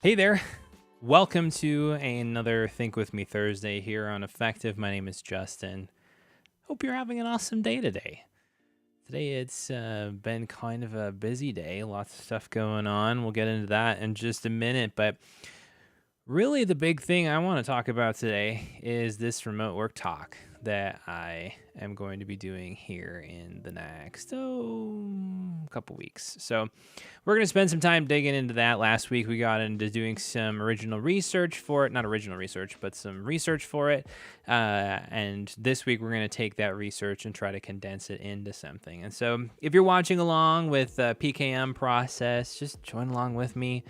Hey there. Welcome to another Think With Me Thursday here on Effective. My name is Justin. Hope you're having an awesome day today. Today it's been kind of a busy day, lots of stuff going on. We'll get into that in just a minute, but really the big thing I want to talk about today is this remote work talk that I am going to be doing here in the next couple weeks. So we're going to spend some time digging into that. Last week we got into doing some original research for it, not original research, but some research for it. And this week we're going to take that research and try to condense it into something. And so if you're watching along with the PKM process, just join along with me.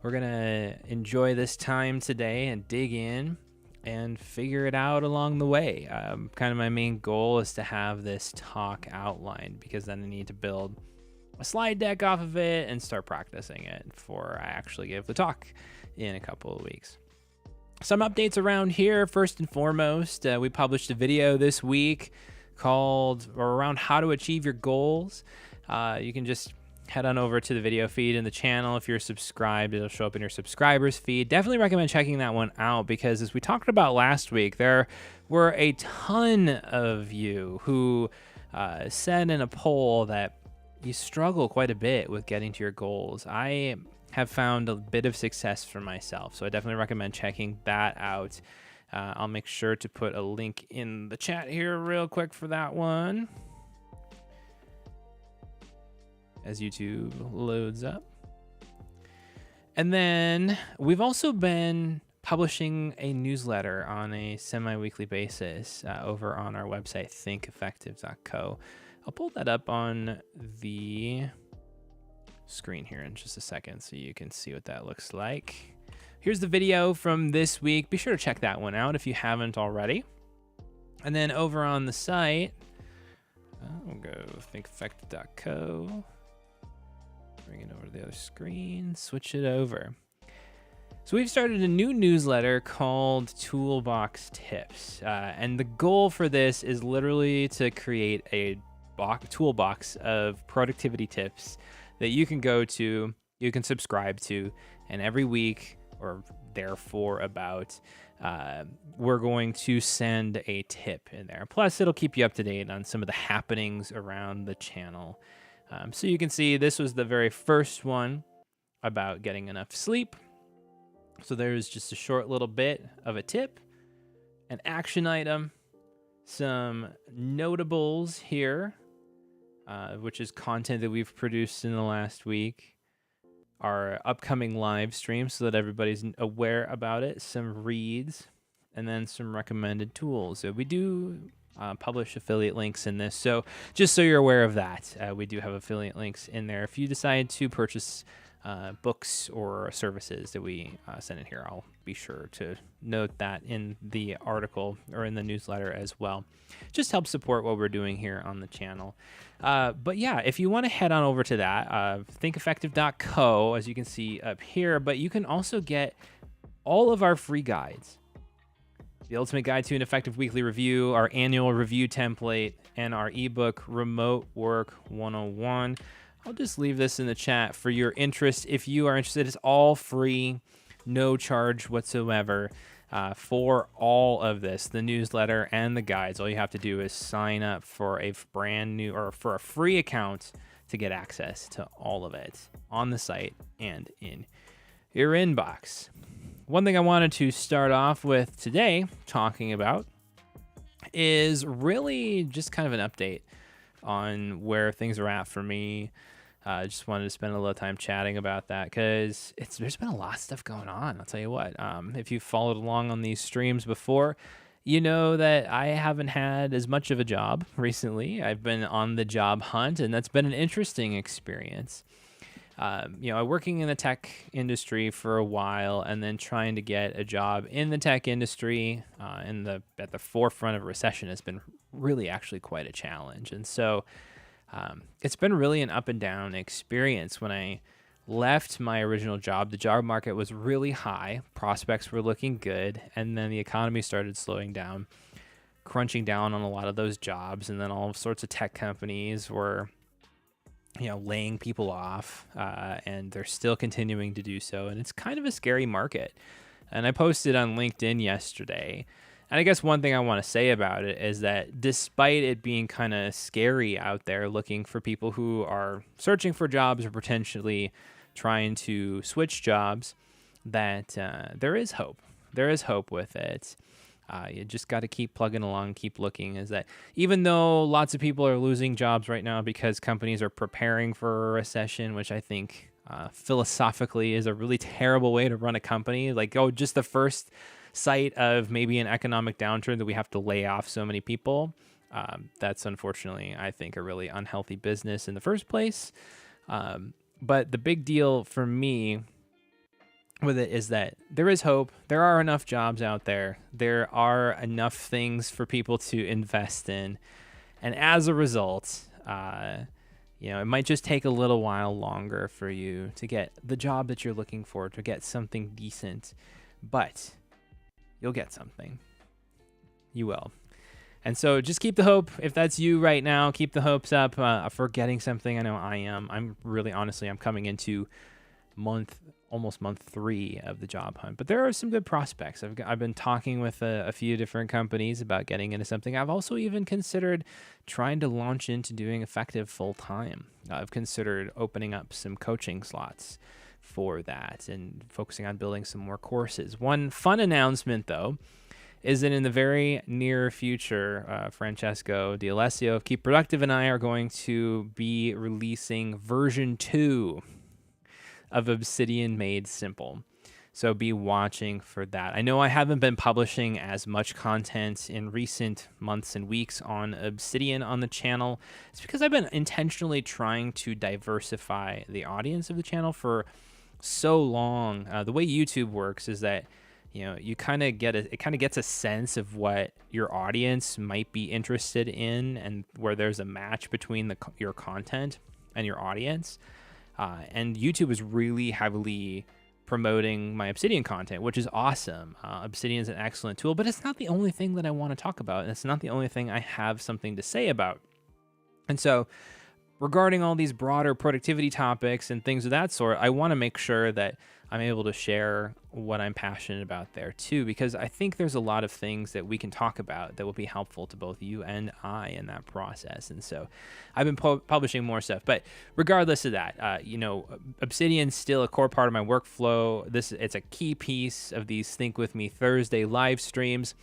We're going to enjoy this time today and dig in and figure it out along the way. Kind of my main goal is to have this talk outlined, because then I need to build a slide deck off of it and start practicing it before I actually give the talk in a couple of weeks. Some updates around here. First and foremost, we published a video this week around how to achieve your goals. You can just head on over to the video feed in the channel. If you're subscribed, it'll show up in your subscribers feed. Definitely recommend checking that one out, because as we talked about last week, there were a ton of you who said in a poll that you struggle quite a bit with getting to your goals. I have found a bit of success for myself, so I definitely recommend checking that out. I'll make sure to put a link in the chat here real quick for that one as YouTube loads up. And then we've also been publishing a newsletter on a semi-weekly basis over on our website, thinkeffective.co. I'll pull that up on the screen here in just a second so you can see what that looks like. Here's the video from this week. Be sure to check that one out if you haven't already. And then over on the site, we'll go thinkeffective.co. Bring it over to the other screen, switch it over. So we've started a new newsletter called Toolbox Tips. And the goal for this is literally to create a toolbox of productivity tips that you can go to, you can subscribe to, and every week or therefore about, we're going to send a tip in there. Plus, it'll keep you up to date on some of the happenings around the channel. So you can see this was the very first one about getting enough sleep. So there's just a short little bit of a tip, an action item, some notables here, which is content that we've produced in the last week, our upcoming live stream so that everybody's aware about it, some reads, and then some recommended tools. So we do publish affiliate links in this, so just so you're aware of that, we do have affiliate links in there. If you decide to purchase books or services that we send in here, I'll be sure to note that in the article or in the newsletter as well. Just help support what we're doing here on the channel. But yeah, if you want to head on over to that, thinkeffective.co, as you can see up here, but you can also get all of our free guides. The Ultimate Guide to an Effective Weekly Review, our annual review template, and our ebook, Remote Work 101. I'll just leave this in the chat for your interest. If you are interested, it's all free, no charge whatsoever for all of this, the newsletter and the guides. All you have to do is sign up for a for a free account to get access to all of it on the site and in your inbox. One thing I wanted to start off with today talking about is really just kind of an update on where things are at for me. I just wanted to spend a little time chatting about that because there's been a lot of stuff going on. I'll tell you what, if you've followed along on these streams before, you know that I haven't had as much of a job recently. I've been on the job hunt, and that's been an interesting experience. Working in the tech industry for a while and then trying to get a job in the tech industry at the forefront of a recession has been really actually quite a challenge. And so it's been really an up and down experience. When I left my original job, the job market was really high, prospects were looking good, and then the economy started slowing down, crunching down on a lot of those jobs, and then all sorts of tech companies were laying people off, and they're still continuing to do so. And it's kind of a scary market. And I posted on LinkedIn yesterday. And I guess one thing I want to say about it is that despite it being kind of scary out there looking for people who are searching for jobs or potentially trying to switch jobs, that there is hope. There is hope with it. You just got to keep plugging along, keep looking. Is that even though lots of people are losing jobs right now because companies are preparing for a recession, which I think philosophically is a really terrible way to run a company. Like, just the first sight of maybe an economic downturn that we have to lay off so many people. That's unfortunately, I think, a really unhealthy business in the first place. But the big deal for me with it is that there is hope. There are enough jobs out there. There are enough things for people to invest in. And as a result, it might just take a little while longer for you to get the job that you're looking for, to get something decent. But you'll get something. You will. And so just keep the hope. If that's you right now, keep the hopes up for getting something. I know I am. I'm really, honestly, I'm coming into almost month 3 of the job hunt. But there are some good prospects. I've been talking with a few different companies about getting into something. I've also even considered trying to launch into doing effective full-time. I've considered opening up some coaching slots for that and focusing on building some more courses. One fun announcement, though, is that in the very near future, Francesco D'Alessio of Keep Productive and I are going to be releasing version 2 of Obsidian Made Simple. So be watching for that. I know I haven't been publishing as much content in recent months and weeks on Obsidian on the channel. It's because I've been intentionally trying to diversify the audience of the channel for so long. The way YouTube works is that you kind of gets a sense of what your audience might be interested in, and where there's a match between your content and your audience. And YouTube is really heavily promoting my Obsidian content, which is awesome. Obsidian is an excellent tool, but it's not the only thing that I want to talk about. And it's not the only thing I have something to say about. And so regarding all these broader productivity topics and things of that sort, I want to make sure that I'm able to share what I'm passionate about there too, because I think there's a lot of things that we can talk about that will be helpful to both you and I in that process. And so I've been publishing more stuff, but regardless of that, Obsidian's still a core part of my workflow. It's a key piece of these Think With Me Thursday live streams.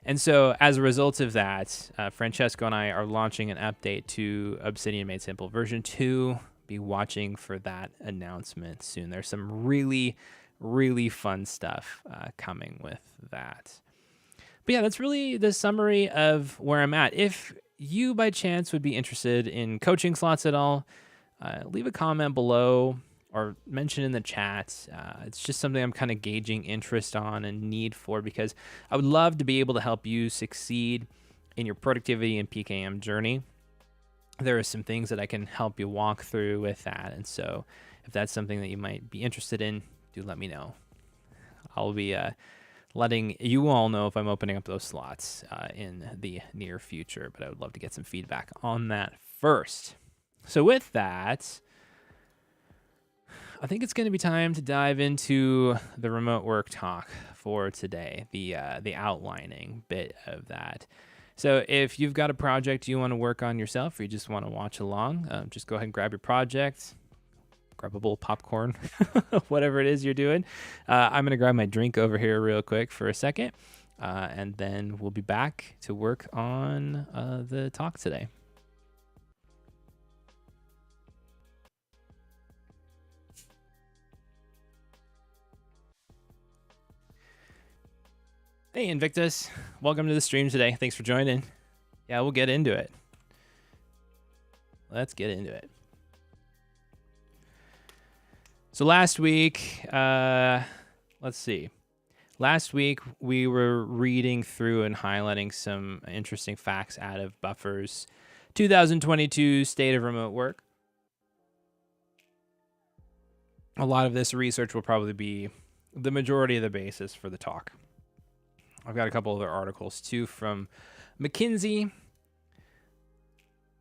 And so as a result of that, Francesco and I are launching an update to Obsidian Made Simple version 2. Be watching for that announcement soon. There's some really, really fun stuff coming with that. But yeah, that's really the summary of where I'm at. If you by chance would be interested in coaching slots at all, leave a comment below or mention in the chat. It's just something I'm kind of gauging interest on and need for, because I would love to be able to help you succeed in your productivity and PKM journey. There are some things that I can help you walk through with that. And so if that's something that you might be interested in, do let me know. I'll be letting you all know if I'm opening up those slots in the near future, but I would love to get some feedback on that first. So with that, I think it's going to be time to dive into the remote work talk for today, the outlining bit of that. So if you've got a project you want to work on yourself, or you just want to watch along, just go ahead and grab your project, grab a bowl of popcorn, whatever it is you're doing. I'm going to grab my drink over here real quick for a second, and then we'll be back to work on the talk today. Hey, Invictus. Welcome to the stream today. Thanks for joining. Yeah, we'll get into it. Let's get into it. So last week, let's see. Last week, we were reading through and highlighting some interesting facts out of Buffer's 2022 State of Remote Work. A lot of this research will probably be the majority of the basis for the talk. I've got a couple other articles too from McKinsey,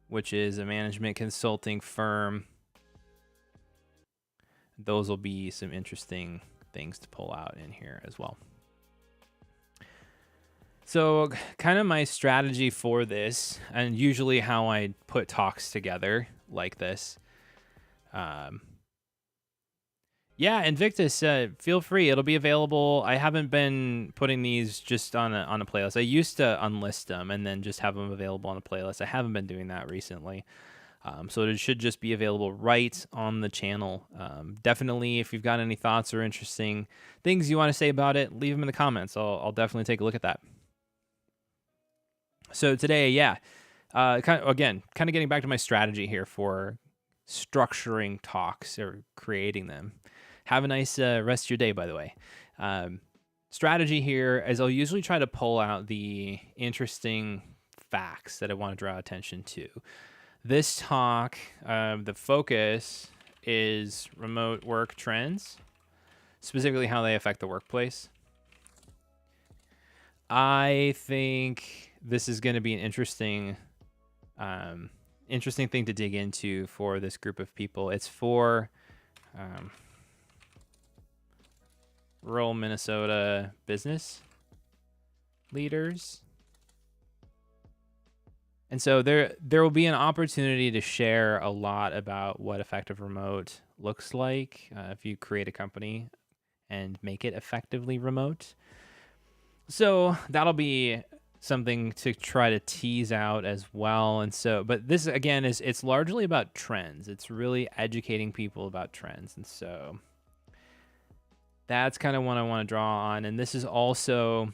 which is a management consulting firm those will be some interesting things to pull out in here as well. So kind of my strategy for this, and usually how I put talks together like this. Yeah, Invictus, feel free. It'll be available. I haven't been putting these just on a playlist. I used to unlist them and then just have them available on a playlist. I haven't been doing that recently. So it should just be available right on the channel. Definitely, if you've got any thoughts or interesting things you want to say about it, leave them in the comments. I'll definitely take a look at that. So today, yeah, kind of getting back to my strategy here for structuring talks or creating them. Have a nice rest of your day, by the way. Strategy here is I'll usually try to pull out the interesting facts that I want to draw attention to. This talk, the focus is remote work trends, specifically how they affect the workplace. I think this is going to be an interesting thing to dig into for this group of people. It's for rural Minnesota business leaders. And so there will be an opportunity to share a lot about what effective remote looks like if you create a company and make it effectively remote. So that'll be something to try to tease out as well. And so, but this again it's largely about trends. It's really educating people about trends. And so that's kind of what I want to draw on. And this is also,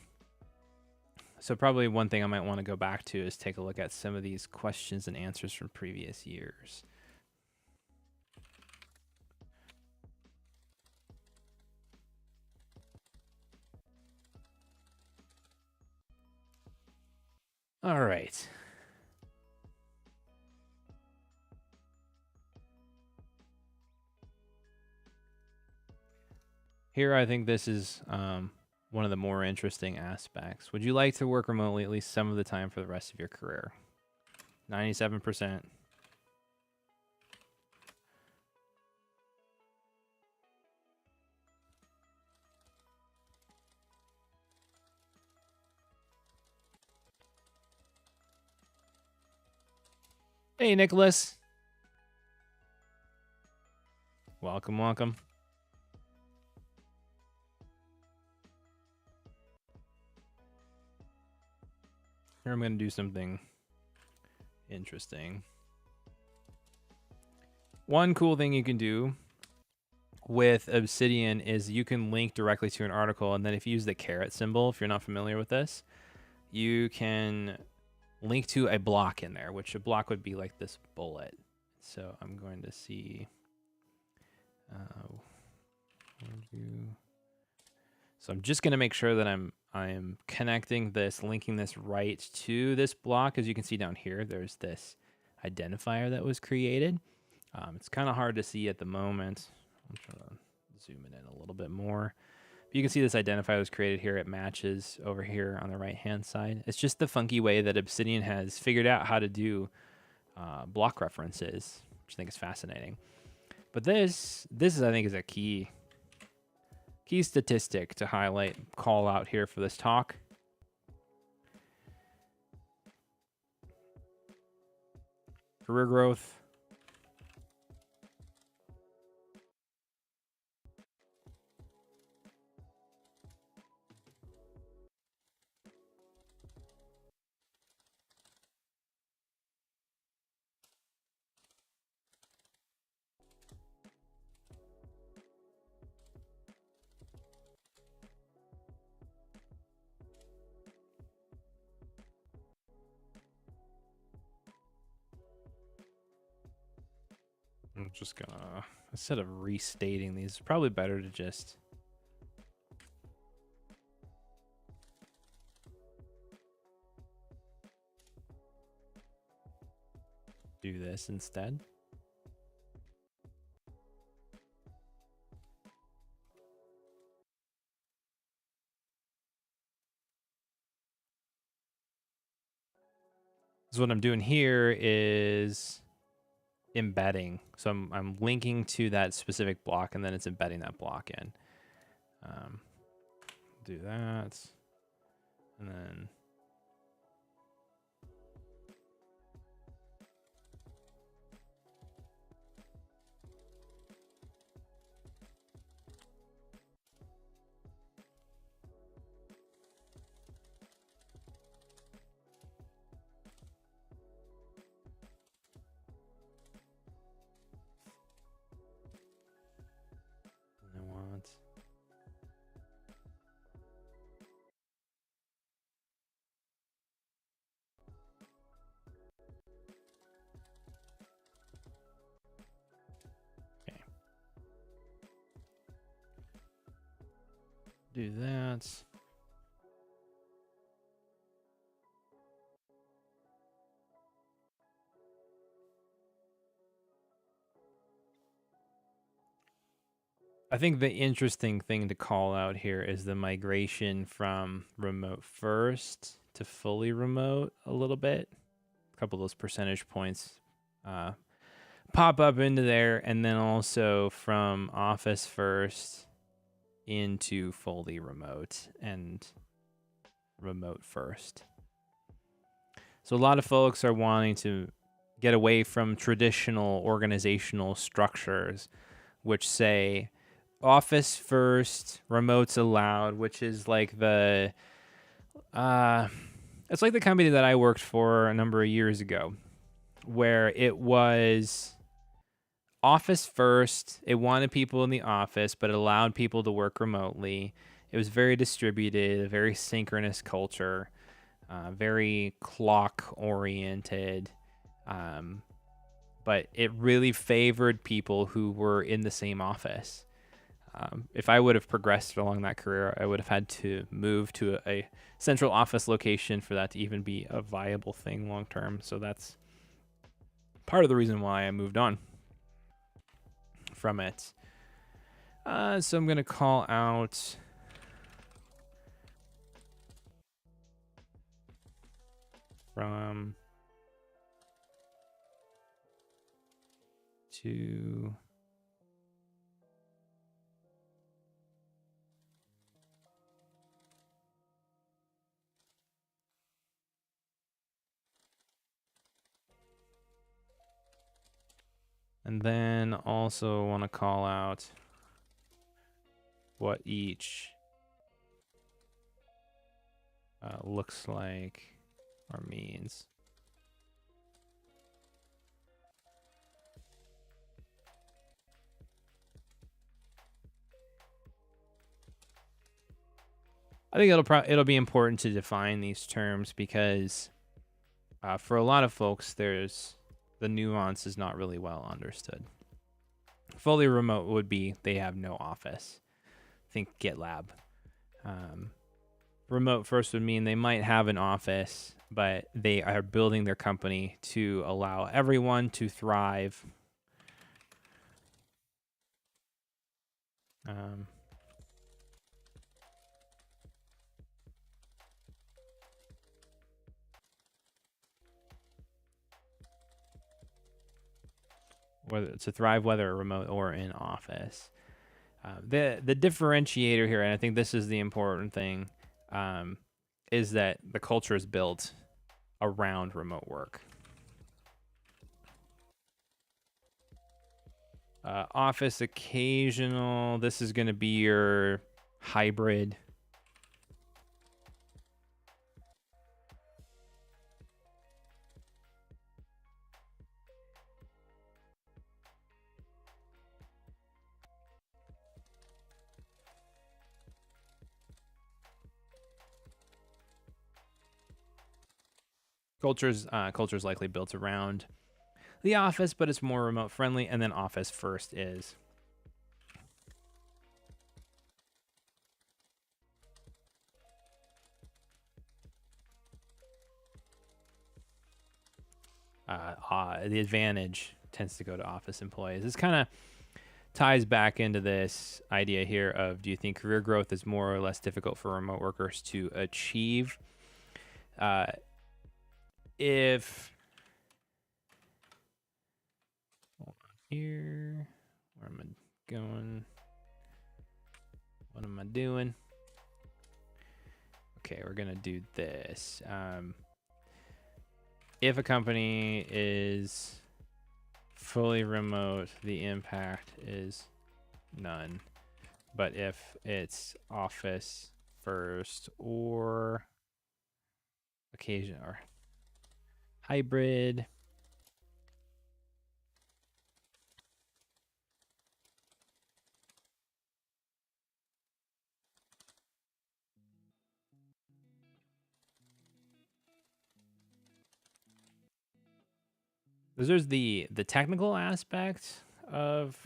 so probably one thing I might want to go back to is take a look at some of these questions and answers from previous years. All right. Here, I think this is one of the more interesting aspects. Would you like to work remotely at least some of the time for the rest of your career? 97%. Hey, Nicholas. Welcome, welcome. Here I'm going to do something interesting. One cool thing you can do with Obsidian is you can link directly to an article, and then if you use the caret symbol, if you're not familiar with this, you can link to a block in there, which a block would be like this bullet. So I'm going to see. So I'm just going to make sure that I'm connecting this, linking this right to this block. As you can see down here, there's this identifier that was created. It's kind of hard to see at the moment. I'm trying to zoom it in a little bit more. But you can see this identifier was created here. It matches over here on the right-hand side. It's just the funky way that Obsidian has figured out how to do block references, which I think is fascinating. But this is, I think, is a key statistic to highlight, call out here for this talk. Career growth. I'm just gonna, instead of restating these, it's probably better to just do this instead. So what I'm doing here is embedding. So I'm linking to that specific block, and then it's embedding that block in. Do that, and then I want. Okay. Do that. I think the interesting thing to call out here is the migration from remote first to fully remote a little bit. A couple of those percentage points pop up into there, and then also from office first into fully remote and remote first. So a lot of folks are wanting to get away from traditional organizational structures, which say office first, remotes allowed, which is like the it's like the company that I worked for a number of years ago, where it was office first. It wanted people in the office, but it allowed people to work remotely. It was very distributed, a very synchronous culture, very clock oriented. But it really favored people who were in the same office. If I would have progressed along that career, I would have had to move to a central office location for that to even be a viable thing long term. So that's part of the reason why I moved on from it. So I'm going to call out from to and then also want to call out what each looks like or means. I think it'll be important to define these terms because for a lot of folks, there's the nuance is not really well understood. Fully remote would be they have no office. Think GitLab. Remote first would mean they might have an office, but they are building their company to allow everyone to thrive. Whether to thrive, whether remote or in office. The differentiator here, and I think this is the important thing, is that the culture is built around remote work. Office occasional. This is going to be your hybrid. Culture's likely built around the office, but it's more remote friendly. And then office first is the advantage tends to go to office employees. This kind of ties back into this idea here of, do you think career growth is more or less difficult for remote workers to achieve? If here. Where am I going? What am I doing? Okay, we're gonna do this. If a company is fully remote, the impact is none. But if it's office first or occasion or hybrid, there's the technical aspect of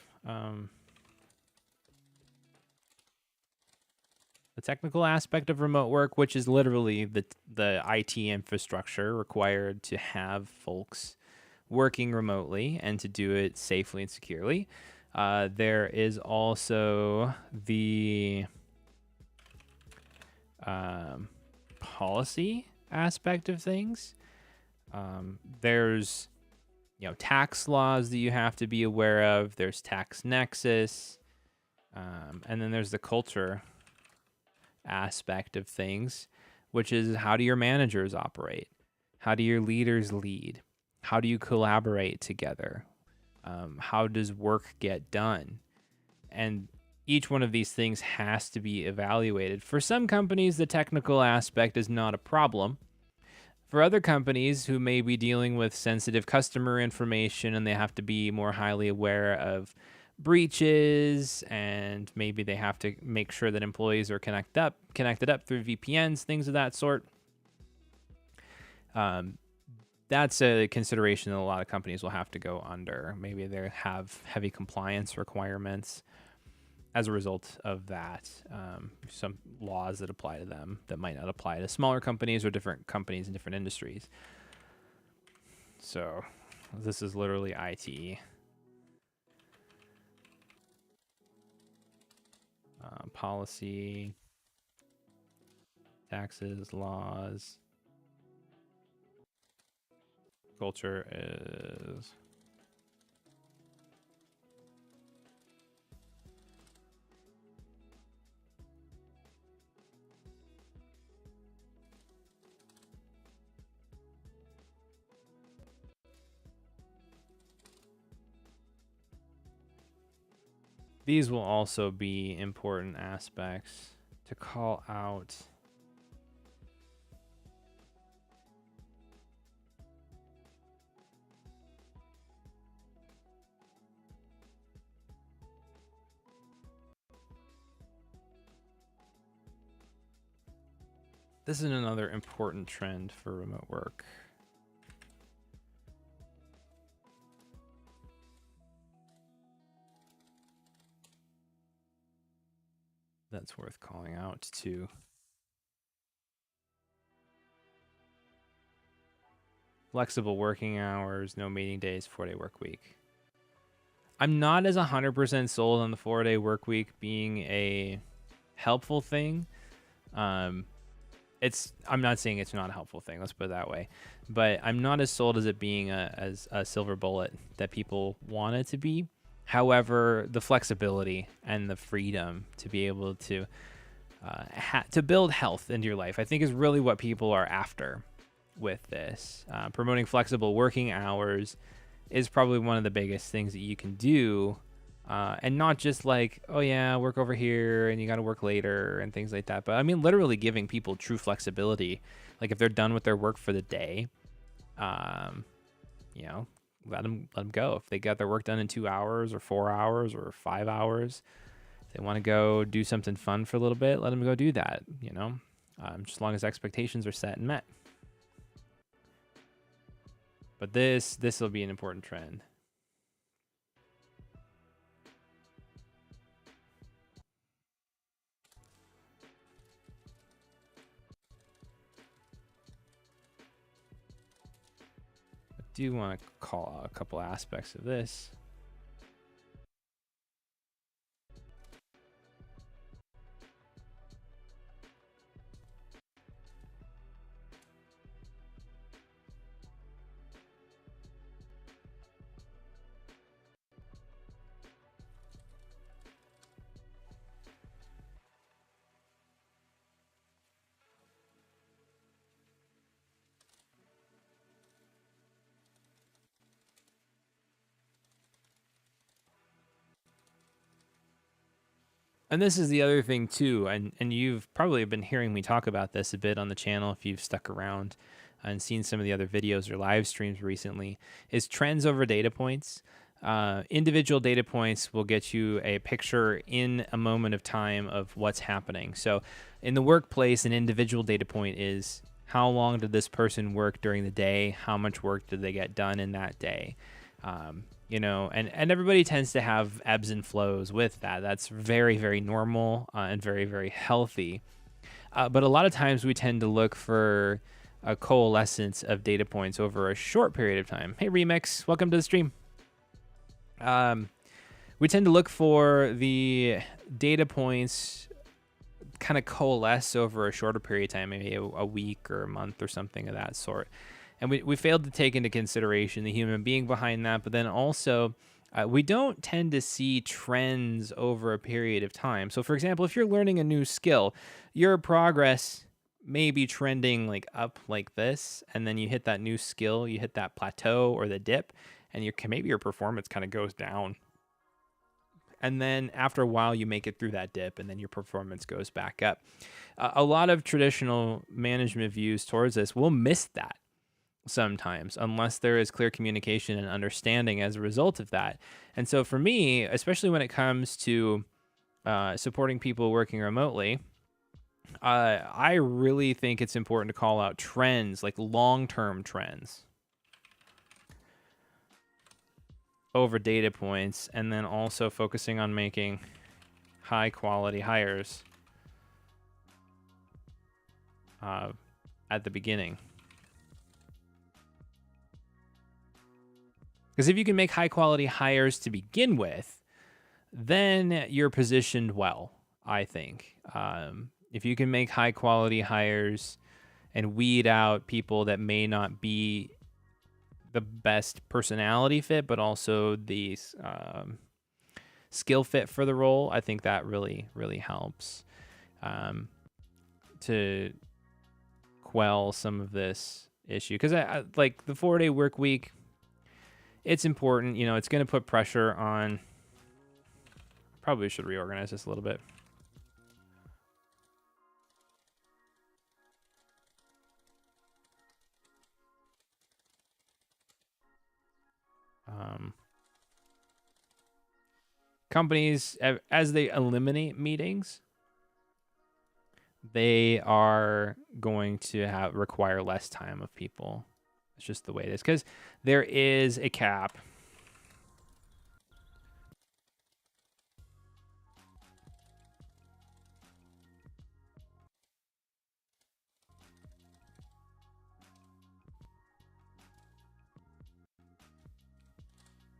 remote work, which is literally the IT infrastructure required to have folks working remotely and to do it safely and securely. There is also the policy aspect of things. There's tax laws that you have to be aware of. There's tax nexus, and then there's the culture aspect of things, which is how do your managers operate? How do your leaders lead? How do you collaborate together? How does work get done? And each one of these things has to be evaluated. For some companies, the technical aspect is not a problem. For other companies who may be dealing with sensitive customer information and they have to be more highly aware of breaches, and maybe they have to make sure that employees are connected up through VPNs, things of that sort. That's a consideration that a lot of companies will have to go under. Maybe they have heavy compliance requirements as a result of that. Some laws that apply to them that might not apply to smaller companies or different companies in different industries. So this is literally IT. Policy, taxes, laws, culture is these will also be important aspects to call out. This is another important trend for remote work. That's worth calling out too. Flexible working hours, no meeting days, 4-day work week. I'm not as 100% sold on the 4-day work week being a helpful thing. I'm not saying it's not a helpful thing, let's put it that way, but I'm not as sold as it being as a silver bullet that people want it to be. However, the flexibility and the freedom to be able to build health into your life, I think, is really what people are after with this. Promoting flexible working hours is probably one of the biggest things that you can do. And not just like, oh yeah, work over here and you got to work later and things like that. But I mean, literally giving people true flexibility. Like if they're done with their work for the day, let them go. If they got their work done in 2 hours or 4 hours or 5 hours, if they want to go do something fun for a little bit, let them go do that, just as long as expectations are set and met. But this will be an important trend. I do want to call out a couple aspects of this. And this is the other thing too, and you've probably been hearing me talk about this a bit on the channel if you've stuck around and seen some of the other videos or live streams recently, is trends over data points. Individual data points will get you a picture in a moment of time of what's happening. So in the workplace, an individual data point is how long did this person work during the day? How much work did they get done in that day? You know, and everybody tends to have ebbs and flows with that. That's very, very normal and very, very healthy. But a lot of times we tend to look for a coalescence of data points over a short period of time. Hey, Remix, welcome to the stream. We tend to look for the data points kind of coalesce over a shorter period of time, maybe a week or a month or something of that sort. And we failed to take into consideration the human being behind that, but then also we don't tend to see trends over a period of time. So for example, if you're learning a new skill, your progress may be trending like up like this, and then you hit that new skill, you hit that plateau or the dip, and maybe your performance kind of goes down. And then after a while, you make it through that dip, and then your performance goes back up. A lot of traditional management views towards this will miss that sometimes, unless there is clear communication and understanding as a result of that. And so for me, especially when it comes to supporting people working remotely, I really think it's important to call out trends, like long-term trends, over data points, and then also focusing on making high-quality hires at the beginning. Because if you can make high-quality hires to begin with, then you're positioned well, I think. If you can make high-quality hires and weed out people that may not be the best personality fit, but also the skill fit for the role, I think that really, really helps to quell some of this issue. Because I like the 4-day work week. It's important, you know, it's going to put pressure on. Probably should reorganize this a little bit. Companies, as they eliminate meetings, they are going to require less time of people. It's just the way it is, because there is a cap.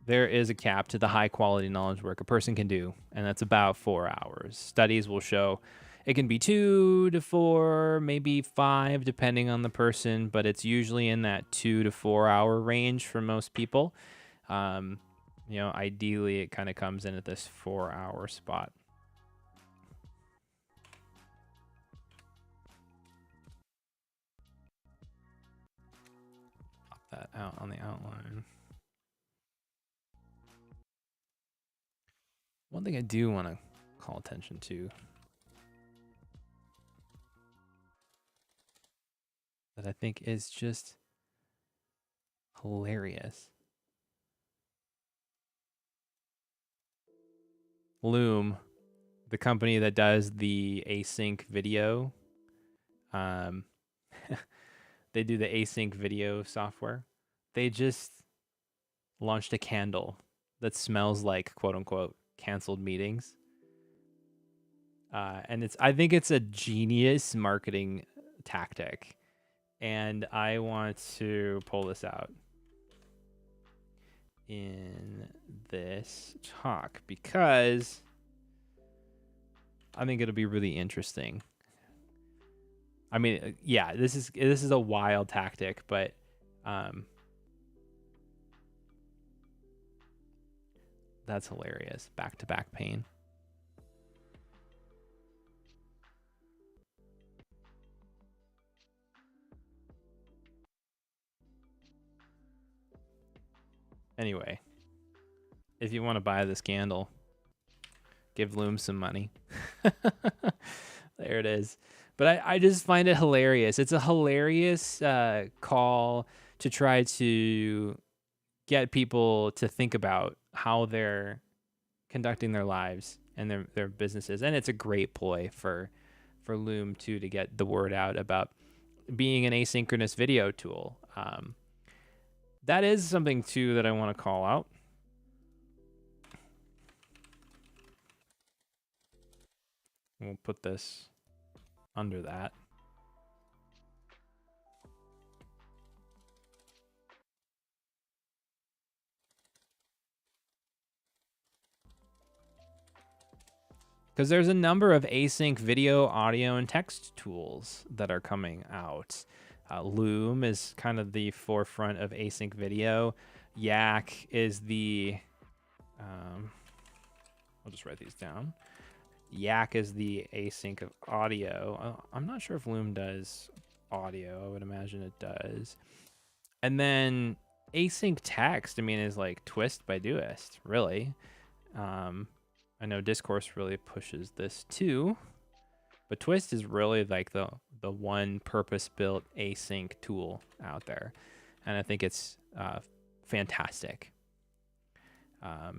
There is a cap to the high quality knowledge work a person can do, and that's about 4 hours. Studies will show it can be 2 to 4, maybe 5, depending on the person, but it's usually in that 2 to 4 hour range for most people. You know, ideally, it kind of comes in at this 4 hour spot. Pop that out on the outline. One thing I do want to call attention to that I think is just hilarious. Loom, the company that does the async video, they do the async video software. They just launched a candle that smells like quote unquote canceled meetings. And I think it's a genius marketing tactic. And I want to pull this out in this talk because I think it'll be really interesting. I mean, yeah, this is a wild tactic, but that's hilarious. Back-to-back pain. Anyway, if you want to buy this candle, Give Loom some money. There it is. But I just find it hilarious. It's a hilarious call to try to get people to think about how they're conducting their lives and their businesses. And it's a great ploy for Loom too, to get the word out about being an asynchronous video tool. That is something too that I want to call out. We'll put this under that. Because there's a number of async video, audio, and text tools that are coming out. Loom is kind of the forefront of async video. Yak is the, I'll just write these down. Yak is the async of audio. I'm not sure if Loom does audio. I would imagine it does. And then async text, I mean, is like Twist by Doist, really. I know Discourse really pushes this too, but Twist is really like the one purpose-built async tool out there, and I think it's fantastic.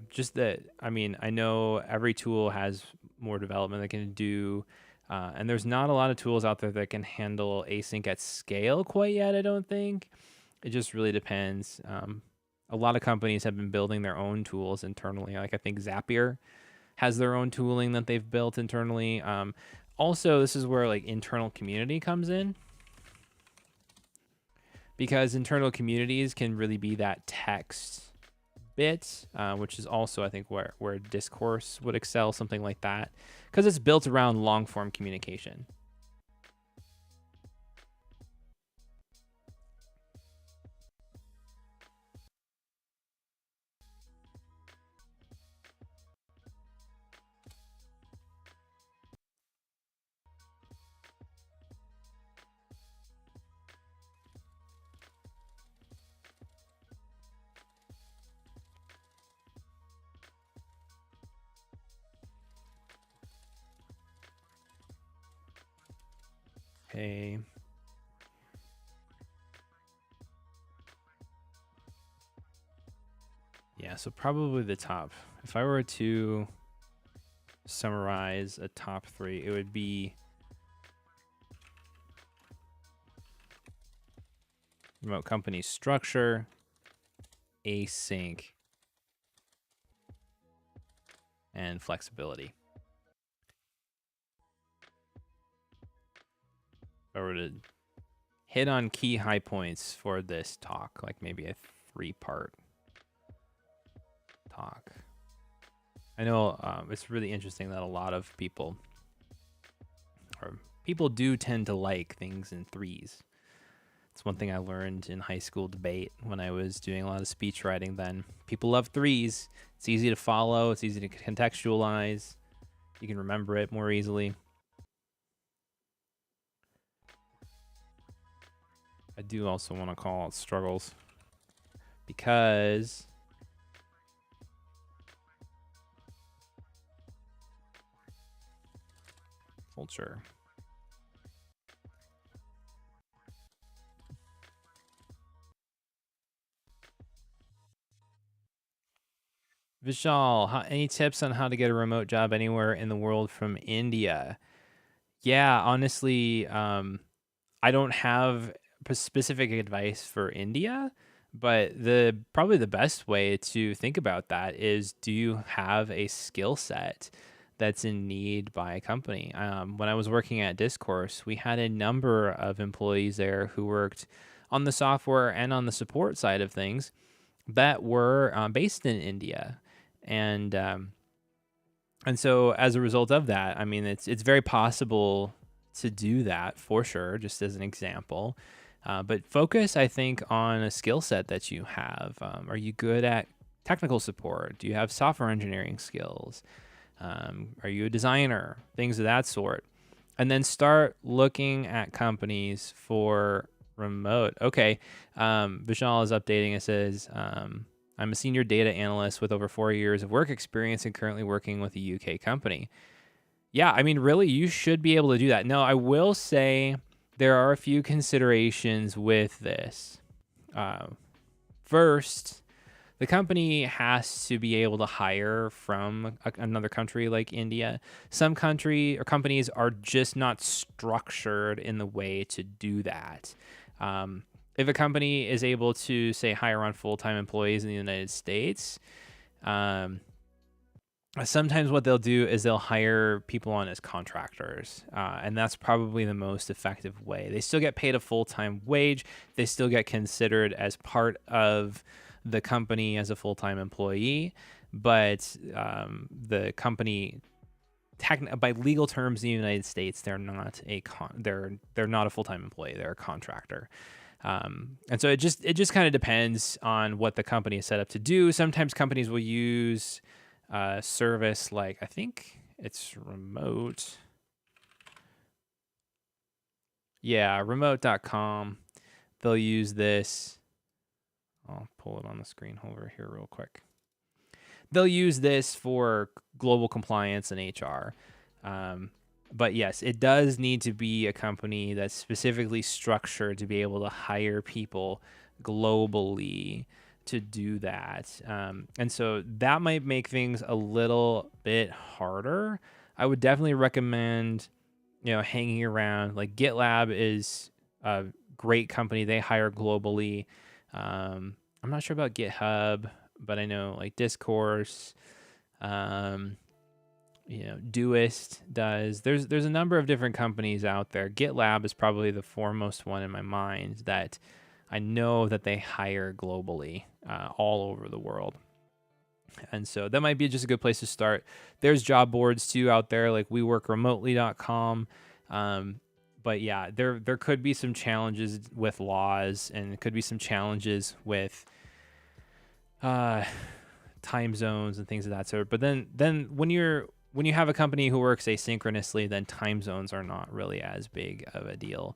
Just that, I mean, I know every tool has more development that can do, and there's not a lot of tools out there that can handle async at scale quite yet, I don't think. It just really depends. A lot of companies have been building their own tools internally. Like I think Zapier has their own tooling that they've built internally. Also, this is where like internal community comes in, because internal communities can really be that text bit, which is also, I think, where Discourse would excel, something like that, because it's built around long form communication. Okay. Yeah, so probably the top. If I were to summarize a top 3, it would be remote company structure, async, and flexibility. If I were to hit on key high points for this talk, like maybe a 3-part talk. I know it's really interesting that a lot of people do tend to like things in 3s. It's one thing I learned in high school debate when I was doing a lot of speech writing then. People love 3s. It's easy to follow. It's easy to contextualize. You can remember it more easily. I do also want to call out struggles, because culture. Vishal, any tips on how to get a remote job anywhere in the world from India? Yeah, honestly, I don't have specific advice for India, but probably the best way to think about that is, do you have a skill set that's in need by a company? When I was working at Discourse, we had a number of employees there who worked on the software and on the support side of things that were based in India. And so as a result of that, I mean, it's very possible to do that for sure, just as an example. But focus, I think, on a skill set that you have. Are you good at technical support? Do you have software engineering skills? Are you a designer? Things of that sort. And then start looking at companies for remote. Okay. Vishal is updating. It says, I'm a senior data analyst with over 4 years of work experience and currently working with a UK company. Yeah, I mean, really, you should be able to do that. Now, I will say there are a few considerations with this. First, the company has to be able to hire from another country like India. Some country or companies are just not structured in the way to do that. If a company is able to, say, hire on full-time employees in the United States, sometimes what they'll do is they'll hire people on as contractors, and that's probably the most effective way. They still get paid a full-time wage. They still get considered as part of the company as a full-time employee, but the company, by legal terms in the United States, they're not they're not a full-time employee. They're a contractor. And so it just kind of depends on what the company is set up to do. Sometimes companies will use service like, I think it's remote. Yeah, remote.com. They'll use this. I'll pull it on the screen over here real quick. They'll use this for global compliance and HR. But yes, it does need to be a company that's specifically structured to be able to hire people globally to do that. And so that might make things a little bit harder. I would definitely recommend, hanging around. Like GitLab is a great company. They hire globally. I'm not sure about GitHub, but I know like Discourse, Doist does. There's a number of different companies out there. GitLab is probably the foremost one in my mind that I know that they hire globally, all over the world. And so that might be just a good place to start. There's job boards too out there, like weworkremotely.com. But yeah, there could be some challenges with laws, and it could be some challenges with time zones and things of that sort. But then when you have a company who works asynchronously, then time zones are not really as big of a deal.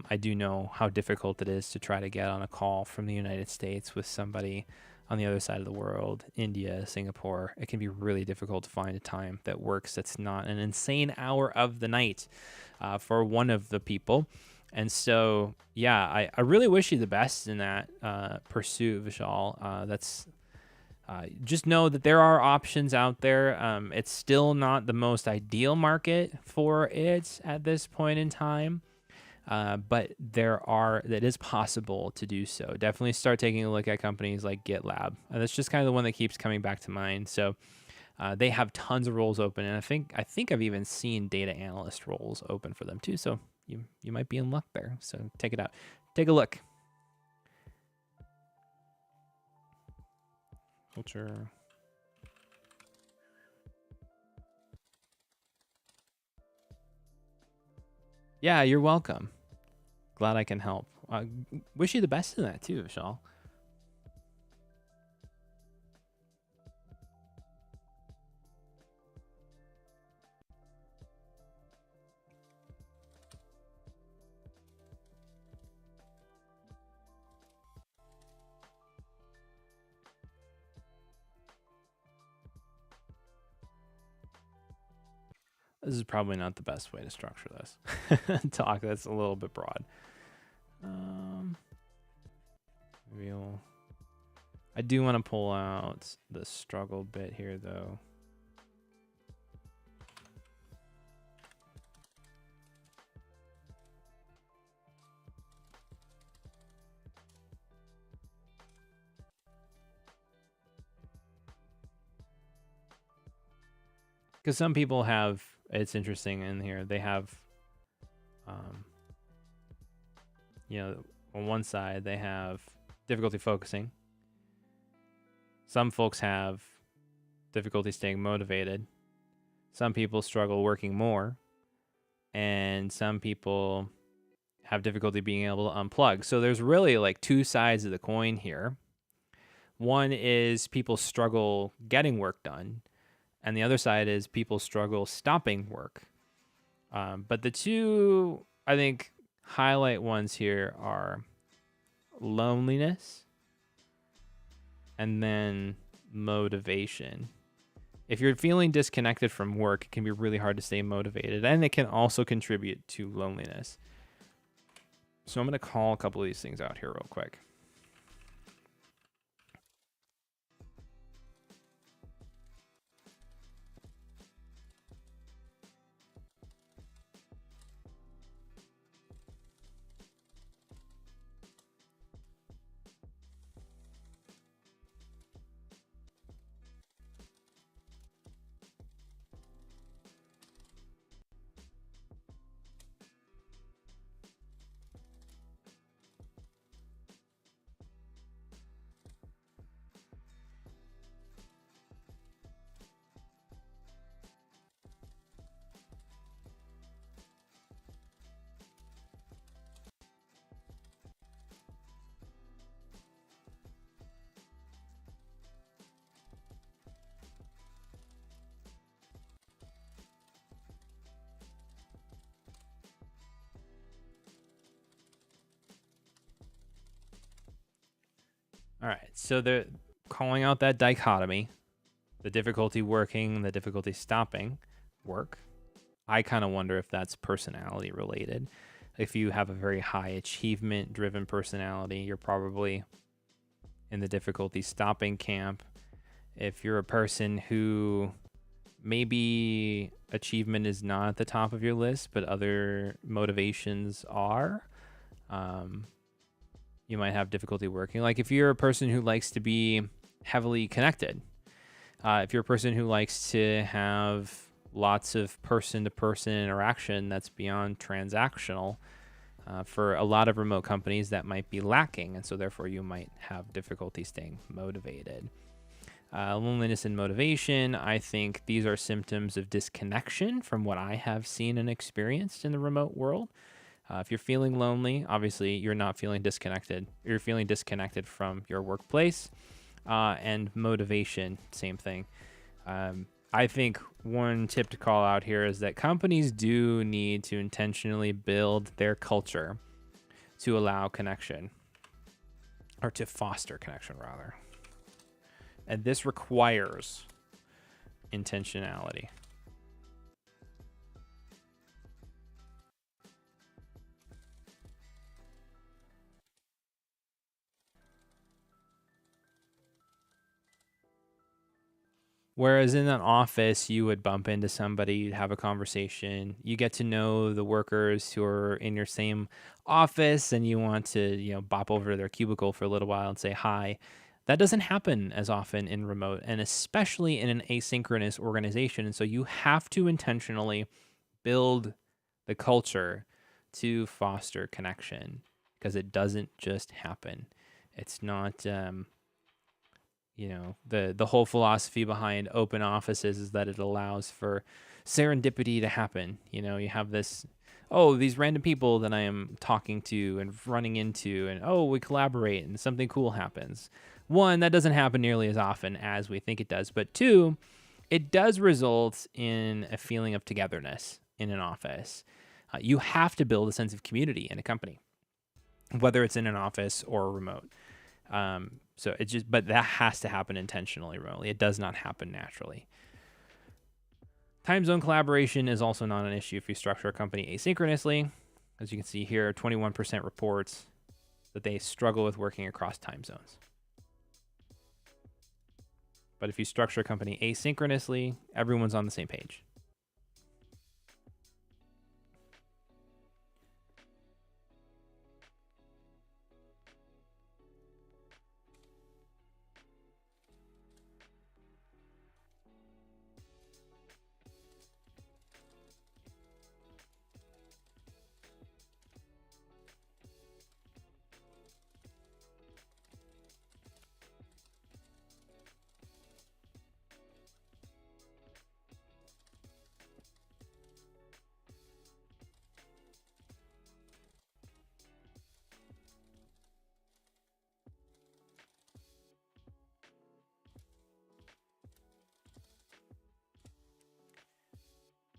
I do know how difficult it is to try to get on a call from the United States with somebody on the other side of the world, India, Singapore. It can be really difficult to find a time that works that's not an insane hour of the night for one of the people. And so, yeah, I really wish you the best in that pursuit, Vishal. Just know that there are options out there. It's still not the most ideal market for it at this point in time. But that is possible to do so. Definitely start taking a look at companies like GitLab. That's just kind of the one that keeps coming back to mind. So they have tons of roles open, and I think I've even seen data analyst roles open for them too. So you might be in luck there. So take it out. Take a look. Culture. Yeah, you're welcome. Glad I can help. Wish you the best in that too, Vishal. This is probably not the best way to structure this. Talk, that's a little bit broad. I do want to pull out the struggle bit here, though. Because some people have, it's interesting in here, they have, on one side, they have difficulty focusing. Some folks have difficulty staying motivated. Some people struggle working more. And some people have difficulty being able to unplug. So there's really like two sides of the coin here. One is people struggle getting work done, and the other side is people struggle stopping work. But the two, I think, highlight ones here are loneliness and then motivation. If you're feeling disconnected from work, it can be really hard to stay motivated, and it can also contribute to loneliness. So I'm going to call a couple of these things out here real quick. All right, so they're calling out that dichotomy, the difficulty working, the difficulty stopping work. I kind of wonder if that's personality related. If you have a very high achievement driven personality, you're probably in the difficulty stopping camp. If you're a person who maybe achievement is not at the top of your list, but other motivations are, you might have difficulty working. Like if you're a person who likes to be heavily connected, if you're a person who likes to have lots of person-to-person interaction that's beyond transactional, for a lot of remote companies that might be lacking, and so therefore you might have difficulty staying motivated. Loneliness and motivation, I think these are symptoms of disconnection from what I have seen and experienced in the remote world. If you're feeling lonely, obviously you're not feeling disconnected. You're feeling disconnected from your workplace. And motivation, same thing. I think one tip to call out here is that companies do need to intentionally build their culture to allow connection, or to foster connection, rather. And this requires intentionality. Whereas in an office, you would bump into somebody, you'd have a conversation, you get to know the workers who are in your same office, and you want to, bop over to their cubicle for a little while and say hi. That doesn't happen as often in remote, and especially in an asynchronous organization. And so you have to intentionally build the culture to foster connection, because it doesn't just happen. It's not, the whole philosophy behind open offices is that it allows for serendipity to happen. You have these random people that I am talking to and running into, and we collaborate and something cool happens. One, that doesn't happen nearly as often as we think it does, but two, it does result in a feeling of togetherness in an office. You have to build a sense of community in a company, whether it's in an office or remote. But that has to happen intentionally remotely. It does not happen naturally. Time zone collaboration is also not an issue if you structure a company asynchronously. As you can see here, 21% reports that they struggle with working across time zones. But if you structure a company asynchronously, everyone's on the same page.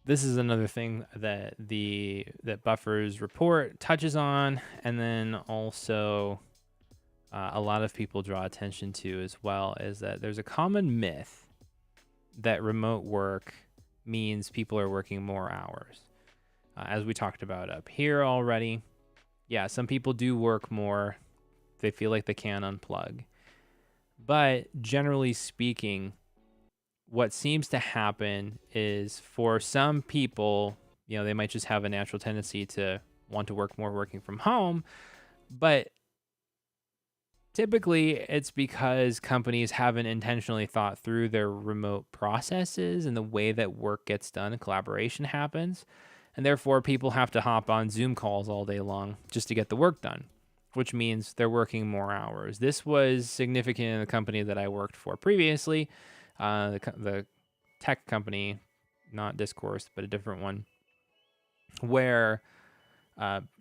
This is another thing that that Buffer's report touches on, and then also a lot of people draw attention to as well is that there's a common myth that remote work means people are working more hours. As we talked about up here already, yeah, some people do work more. They feel like they can unplug. But generally speaking, what seems to happen is for some people, they might just have a natural tendency to want to work more working from home. But typically, it's because companies haven't intentionally thought through their remote processes and the way that work gets done and collaboration happens. And therefore, people have to hop on Zoom calls all day long just to get the work done, which means they're working more hours. This was significant in the company that I worked for previously, the tech company, not Discourse, but a different one, where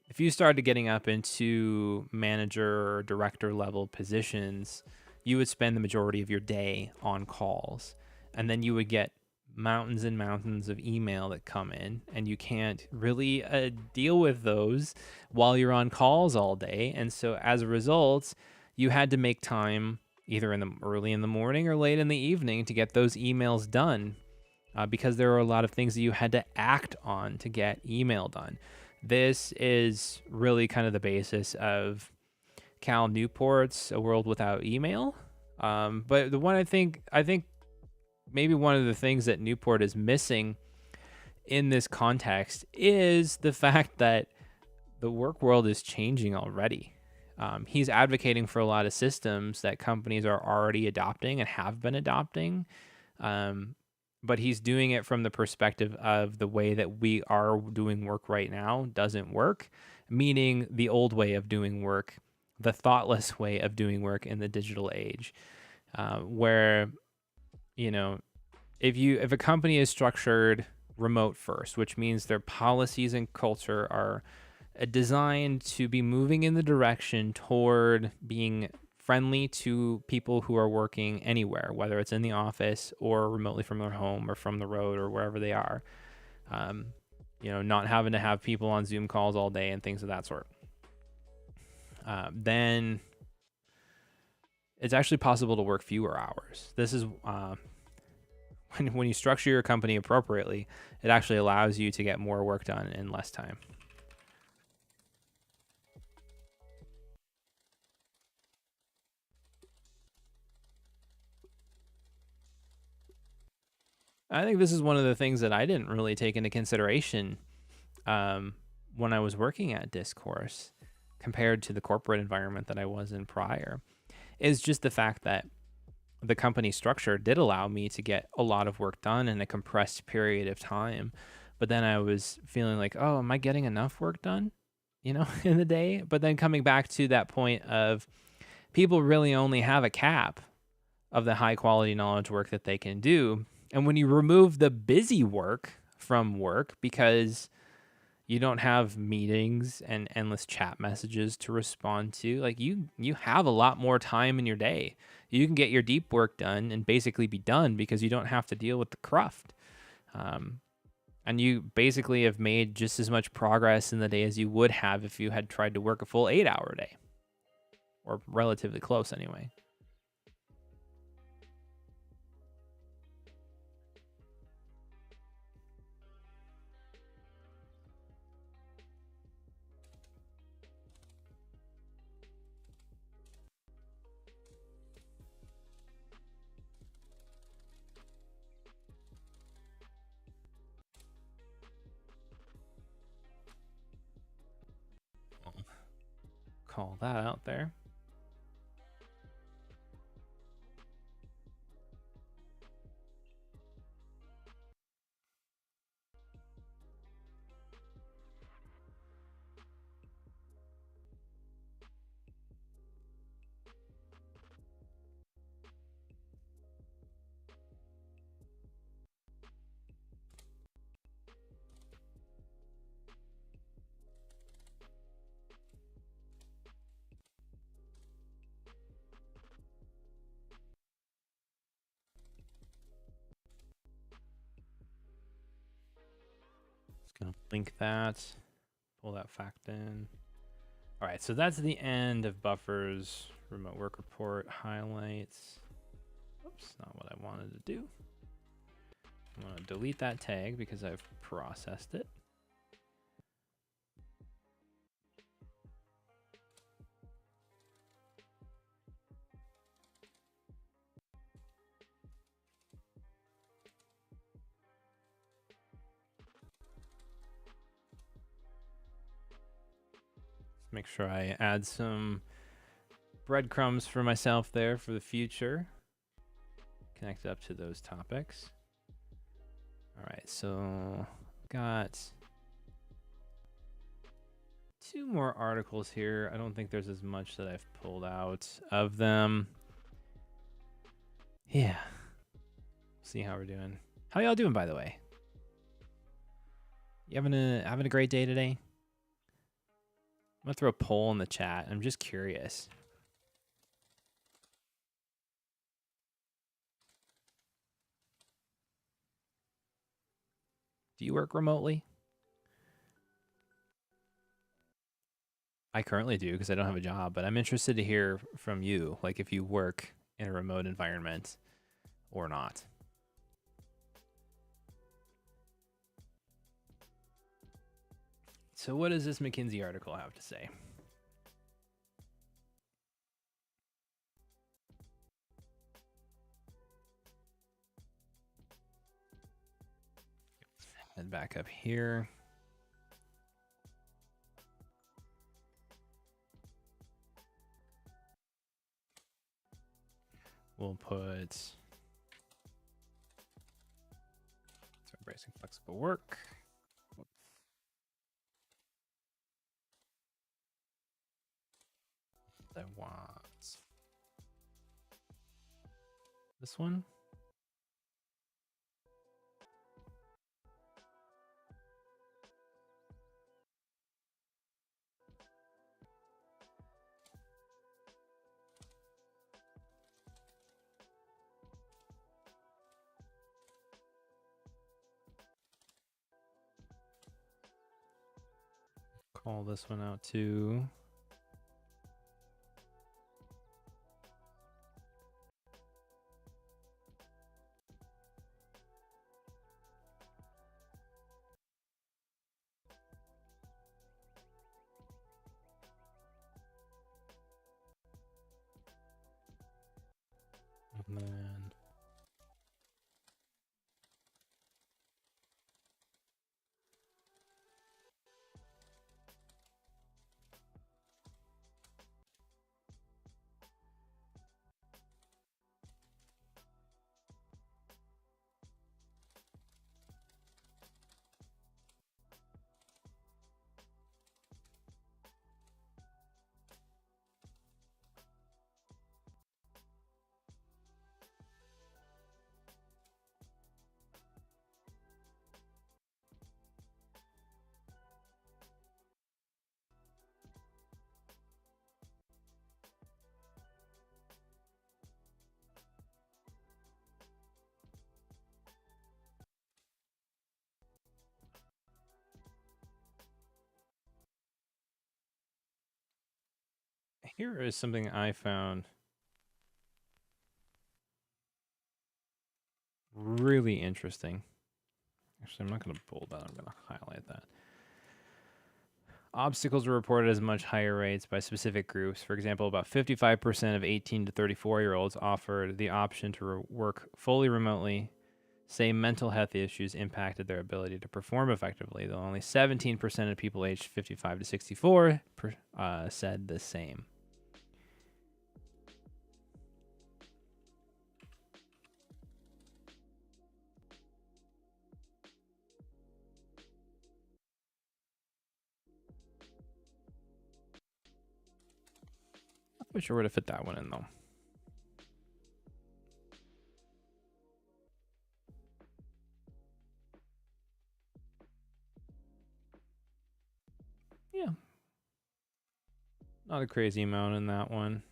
if you started getting up into manager or director level positions, you would spend the majority of your day on calls. And then you would get mountains and mountains of email that come in, and you can't really deal with those while you're on calls all day. And so as a result, you had to make time either early in the morning or late in the evening to get those emails done, because there were a lot of things that you had to act on to get email done. This is really kind of the basis of Cal Newport's A World Without Email. But the one I think maybe one of the things that Newport is missing in this context is the fact that the work world is changing already. He's advocating for a lot of systems that companies are already adopting and have been adopting. But he's doing it from the perspective of the way that we are doing work right now doesn't work, meaning the old way of doing work, the thoughtless way of doing work in the digital age, where, if a company is structured remote first, which means their policies and culture are designed to be moving in the direction toward being friendly to people who are working anywhere, whether it's in the office or remotely from their home or from the road or wherever they are. Not having to have people on Zoom calls all day and things of that sort. Then it's actually possible to work fewer hours. This is when you structure your company appropriately, it actually allows you to get more work done in less time. I think this is one of the things that I didn't really take into consideration when I was working at Discourse compared to the corporate environment that I was in prior, is just the fact that the company structure did allow me to get a lot of work done in a compressed period of time. But then I was feeling like, oh, am I getting enough work done, in the day? But then coming back to that point of people really only have a cap of the high quality knowledge work that they can do. And when you remove the busy work from work because you don't have meetings and endless chat messages to respond to, like you have a lot more time in your day. You can get your deep work done and basically be done because you don't have to deal with the cruft. And you basically have made just as much progress in the day as you would have if you had tried to work a full 8-hour day, or relatively close anyway. Call that out there. Just gonna link that, pull that fact in. All right, so that's the end of buffers remote work report highlights. Oops, not what I wanted to do. I'm going to delete that tag because I've processed it. Make sure I add some breadcrumbs for myself there for the future. Connect up to those topics. All right, so got 2 more articles here. I don't think there's as much that I've pulled out of them. Yeah. See how we're doing. How y'all doing, by the way? You having a great day today? I'm gonna throw a poll in the chat. I'm just curious. Do you work remotely? I currently do because I don't have a job, but I'm interested to hear from you, like if you work in a remote environment or not. So what does this McKinsey article have to say? Head back up here. We'll put embracing flexible work. I want this one. Call this one out too. And then here is something I found really interesting. Actually, I'm not going to bold that. I'm going to highlight that. Obstacles were reported as much higher rates by specific groups. For example, about 55% of 18 to 34-year-olds offered the option to work fully remotely, say mental health issues impacted their ability to perform effectively, though only 17% of people aged 55 to 64 said the same. Not sure where to fit that one in, though. Yeah. Not a crazy amount in that one.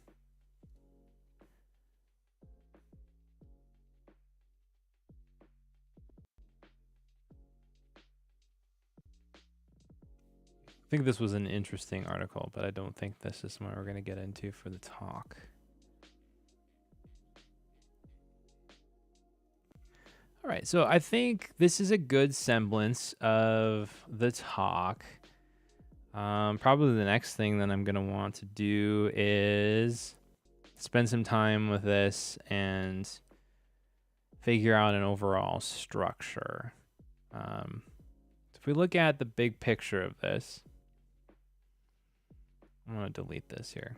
I think this was an interesting article, but I don't think this is what we're going to get into for the talk. All right, so I think this is a good semblance of the talk. Probably the next thing that I'm going to want to do is spend some time with this and figure out an overall structure. If we look at the big picture of this, I'm going to delete this here.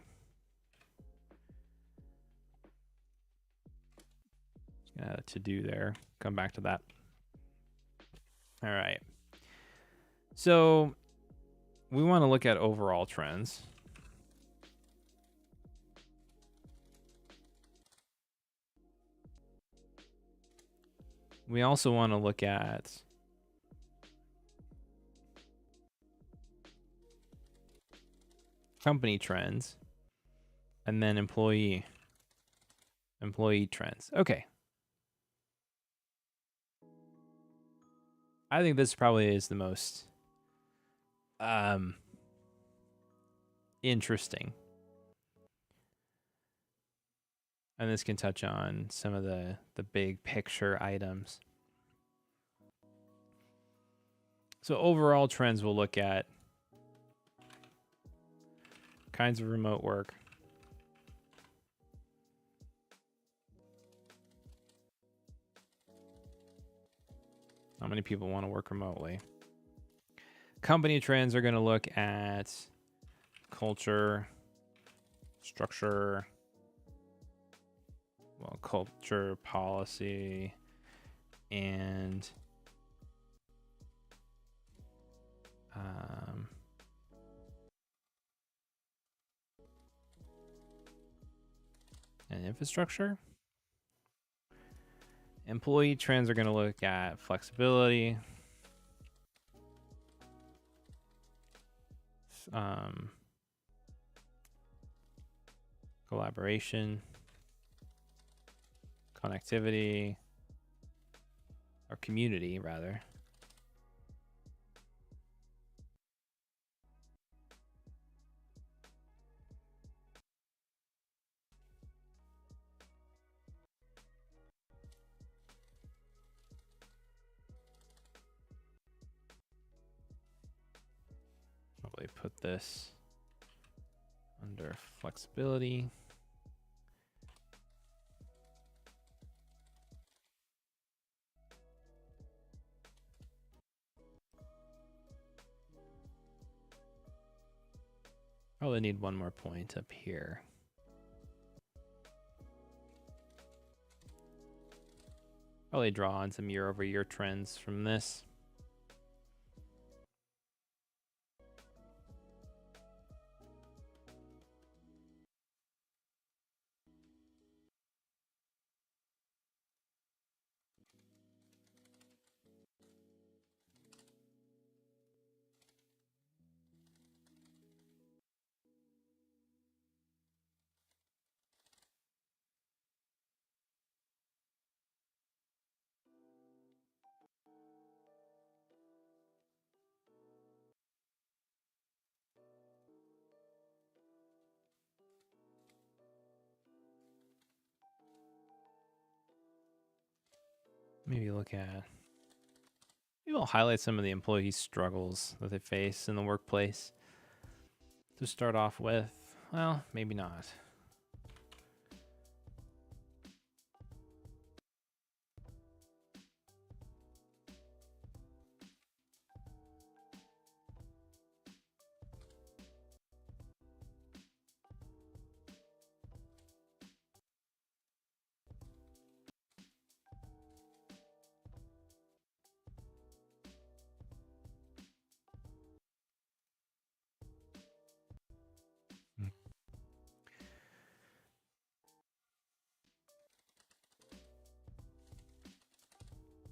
Just gonna add a to-do there. Come back to that. All right. So we want to look at overall trends. We also want to look at company trends and then employee trends. Okay. I think this probably is the most interesting. And this can touch on some of the big picture items. So overall trends we'll look at kinds of remote work. How many people want to work remotely? Company trends are going to look at culture, structure, culture, policy, and infrastructure. Employee trends are going to look at flexibility, collaboration, connectivity, or community, rather. Probably put this under flexibility. Probably need one more point up here. Probably draw on some year-over-year trends from this. Maybe look at, maybe I'll highlight some of the employee struggles that they face in the workplace to start off with. Well, maybe not.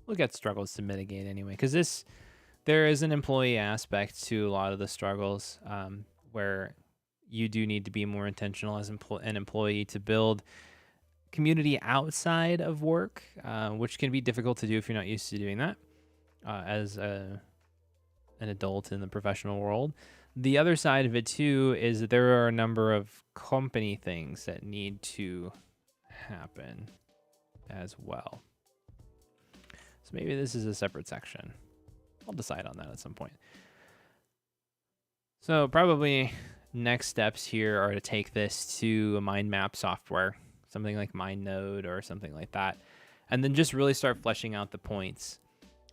Look at struggles to mitigate anyway, because there is an employee aspect to a lot of the struggles where you do need to be more intentional as an employee to build community outside of work, which can be difficult to do if you're not used to doing that as an adult in the professional world. The other side of it too is that there are a number of company things that need to happen as well. So maybe this is a separate section. I'll decide on that at some point. So probably next steps here are to take this to a mind map software, something like MindNode or something like that, and then just really start fleshing out the points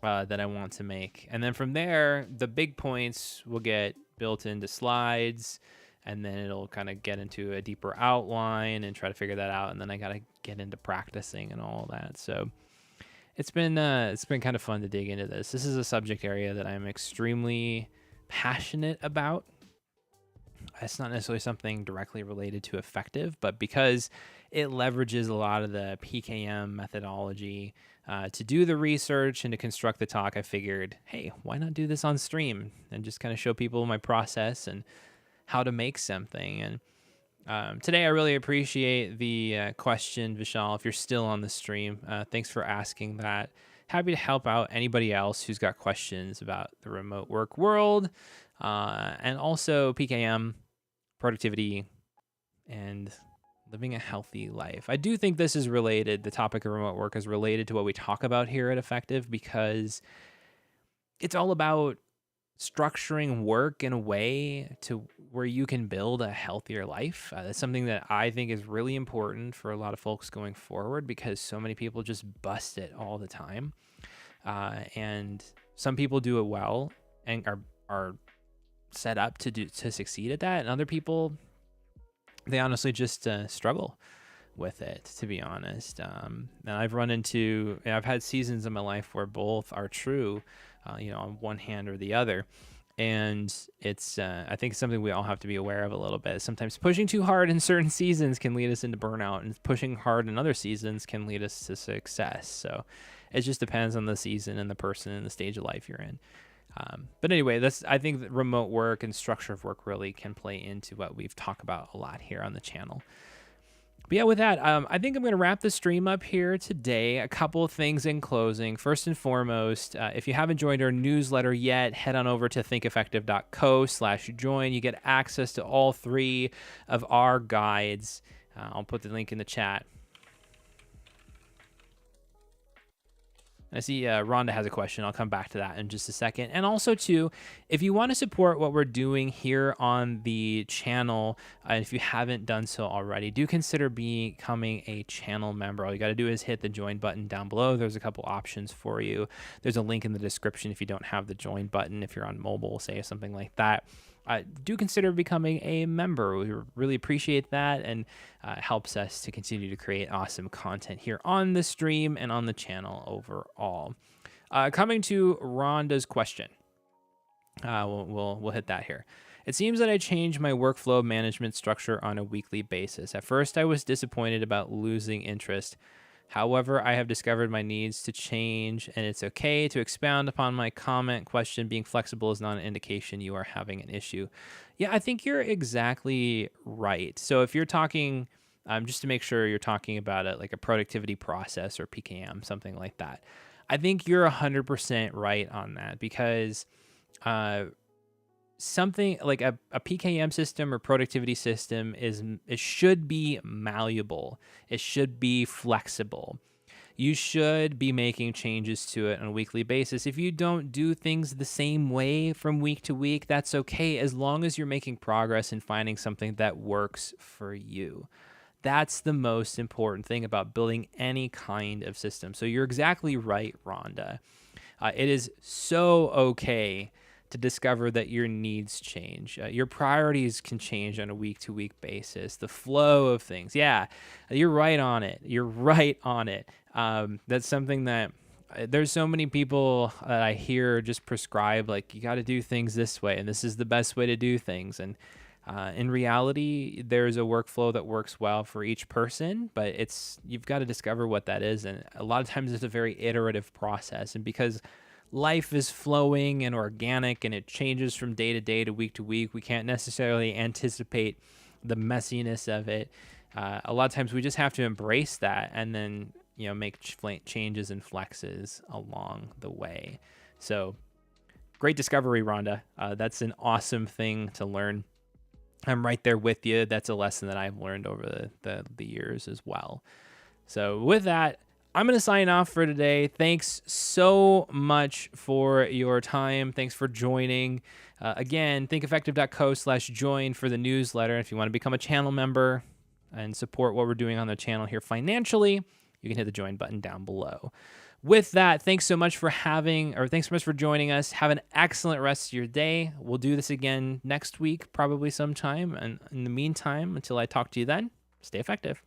that I want to make. And then from there, the big points will get built into slides, and then it'll kind of get into a deeper outline and try to figure that out. And then I got to get into practicing and all that. So it's been kind of fun to dig into this. This is a subject area that I'm extremely passionate about. It's not necessarily something directly related to effective, but because it leverages a lot of the PKM methodology to do the research and to construct the talk, I figured, hey, why not do this on stream and just kind of show people my process and how to make something. And today I really appreciate the question, Vishal, if you're still on the stream. Thanks for asking that. Happy to help out anybody else who's got questions about the remote work world and also PKM, productivity, and living a healthy life. I do think this is related. The topic of remote work is related to what we talk about here at Effective, because it's all about structuring work in a way to where you can build a healthier life. That's something that I think is really important for a lot of folks going forward, because so many people just bust it all the time. And some people do it well and are set up to succeed at that, and other people, they honestly just struggle with it, to be honest. And I've had seasons in my life where both are true, on one hand or the other. And it's, I think, something we all have to be aware of a little bit. Sometimes pushing too hard in certain seasons can lead us into burnout, and pushing hard in other seasons can lead us to success. So it just depends on the season and the person and the stage of life you're in. But anyway, I think that remote work and structure of work really can play into what we've talked about a lot here on the channel. But yeah, with that, I think I'm going to wrap the stream up here today. A couple of things in closing. First and foremost, if you haven't joined our newsletter yet, head on over to thinkeffective.co/join. You get access to all 3 of our guides. I'll put the link in the chat. I see Rhonda has a question. I'll come back to that in just a second. And also, too, if you want to support what we're doing here on the channel, if you haven't done so already, do consider becoming a channel member. All you got to do is hit the join button down below. There's a couple options for you. There's a link in the description if you don't have the join button, if you're on mobile, say something like that. Do consider becoming a member. We really appreciate that, and helps us to continue to create awesome content here on the stream and on the channel overall. Coming to Rhonda's question, we'll hit that here. It seems that I changed my workflow management structure on a weekly basis. At first, I was disappointed about losing interest. However, I have discovered my needs to change, and it's okay to expound upon my comment. Question: being flexible is not an indication you are having an issue. Yeah, I think you're exactly right. So if you're talking, just to make sure you're talking about it like a productivity process or PKM, something like that, I think you're 100% right on that, because something like a PKM system or productivity system it should be malleable. It should be flexible. You should be making changes to it on a weekly basis. If you don't do things the same way from week to week, that's okay, as long as you're making progress and finding something that works for you. That's the most important thing about building any kind of system. So you're exactly right, Rhonda. It is so okay to discover that your needs change. Your priorities can change on a week-to-week basis. The flow of things. Yeah, you're right on it. You're right on it. That's something that there's so many people that I hear just prescribe, like, you got to do things this way, and this is the best way to do things. And in reality, there's a workflow that works well for each person, but you've got to discover what that is. And a lot of times it's a very iterative process. And because life is flowing and organic and it changes from day to day to week, we can't necessarily anticipate the messiness of it. A lot of times we just have to embrace that and then, make changes and flexes along the way. So great discovery, Rhonda. That's an awesome thing to learn. I'm right there with you. That's a lesson that I've learned over the years as well. So with that, I'm going to sign off for today. Thanks so much for your time. Thanks for joining. Again, thinkeffective.co/join for the newsletter. If you want to become a channel member and support what we're doing on the channel here financially, you can hit the join button down below. With that, thanks so much for joining us. Have an excellent rest of your day. We'll do this again next week, probably sometime. And in the meantime, until I talk to you then, stay effective.